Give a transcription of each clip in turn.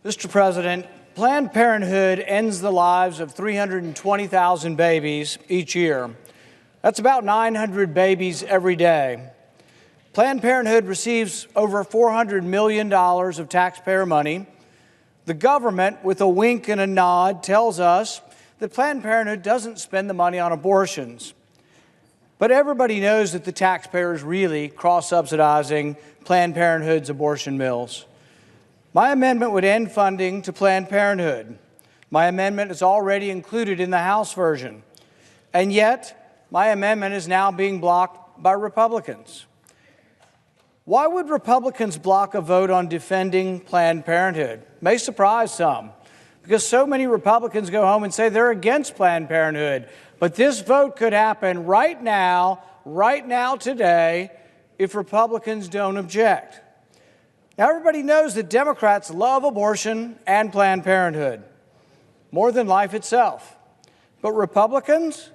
Mr. President, Planned Parenthood ends the lives of 320,000 babies each year. That's about 900 babies every day. Planned Parenthood receives over $400 million of taxpayer money. The government, with a wink and a nod, tells us that Planned Parenthood doesn't spend the money on abortions. But everybody knows that the taxpayer is really cross-subsidizing Planned Parenthood's abortion mills. My amendment would end funding to Planned Parenthood. My amendment is already included in the House version. And yet, my amendment is now being blocked by Republicans. Why would Republicans block a vote on defending Planned Parenthood? May surprise some, because so many Republicans go home and say they're against Planned Parenthood. But this vote could happen right now, today, if Republicans don't object. Now, everybody knows that Democrats love abortion and Planned Parenthood, more than life itself. But Republicans?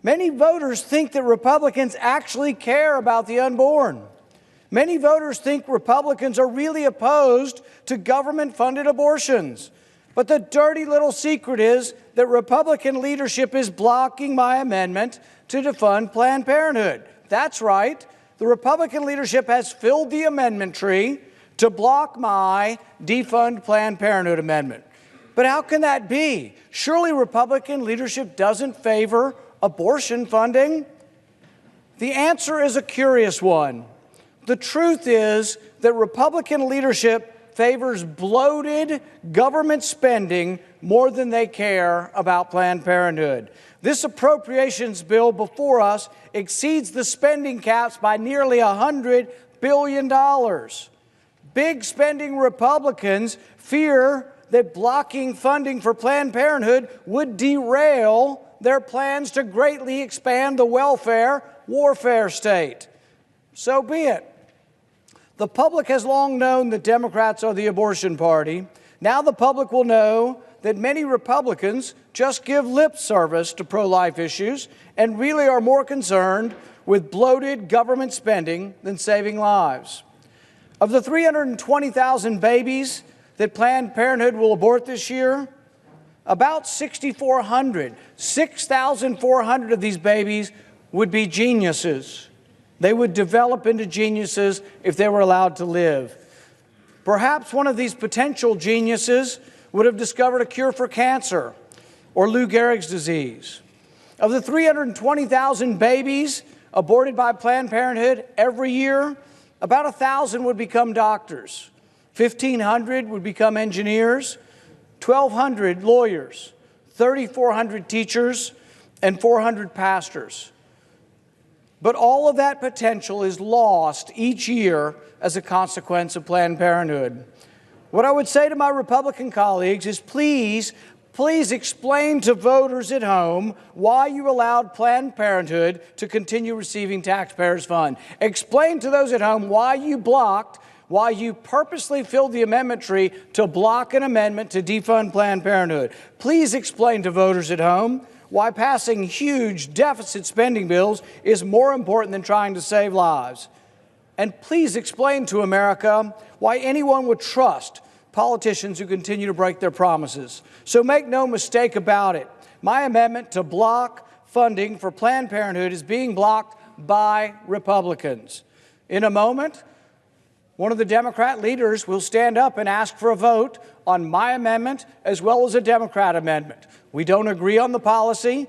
Many voters think that Republicans actually care about the unborn. Many voters think Republicans are really opposed to government-funded abortions. But the dirty little secret is that Republican leadership is blocking my amendment to defund Planned Parenthood. That's right. The Republican leadership has filled the amendment tree to block my defund Planned Parenthood amendment. But how can that be? Surely Republican leadership doesn't favor abortion funding? The answer is a curious one. The truth is that Republican leadership favors bloated government spending more than they care about Planned Parenthood. This appropriations bill before us exceeds the spending caps by nearly $100 billion. Big spending Republicans fear that blocking funding for Planned Parenthood would derail their plans to greatly expand the welfare warfare state. So be it. The public has long known that Democrats are the abortion party. Now the public will know that many Republicans just give lip service to pro-life issues and really are more concerned with bloated government spending than saving lives. Of the 320,000 babies that Planned Parenthood will abort this year, about 6,400 of these babies would be geniuses. They would develop into geniuses if they were allowed to live. Perhaps one of these potential geniuses would have discovered a cure for cancer or Lou Gehrig's disease. Of the 320,000 babies aborted by Planned Parenthood every year, about 1,000 would become doctors, 1,500 would become engineers, 1,200 lawyers, 3,400 teachers, and 400 pastors. But all of that potential is lost each year as a consequence of Planned Parenthood. What I would say to my Republican colleagues is please explain to voters at home why you allowed Planned Parenthood to continue receiving taxpayers' funds. Explain to those at home why you purposely filled the amendment tree to block an amendment to defund Planned Parenthood. Please explain to voters at home why passing huge deficit spending bills is more important than trying to save lives. And please explain to America why anyone would trust politicians who continue to break their promises. So make no mistake about it. My amendment to block funding for Planned Parenthood is being blocked by Republicans. In a moment, one of the Democrat leaders will stand up and ask for a vote on my amendment as well as a Democrat amendment. We don't agree on the policy,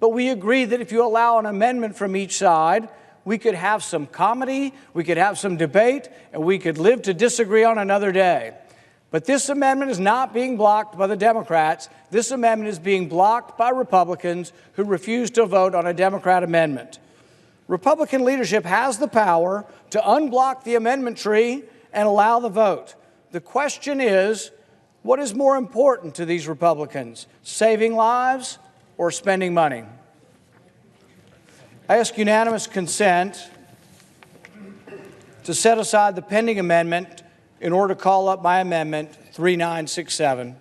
but we agree that if you allow an amendment from each side, we could have some comedy, we could have some debate, and we could live to disagree on another day. But this amendment is not being blocked by the Democrats. This amendment is being blocked by Republicans who refuse to vote on a Democrat amendment. Republican leadership has the power to unblock the amendment tree and allow the vote. The question is, what is more important to these Republicans, saving lives or spending money? I ask unanimous consent to set aside the pending amendment in order to call up my amendment 3967.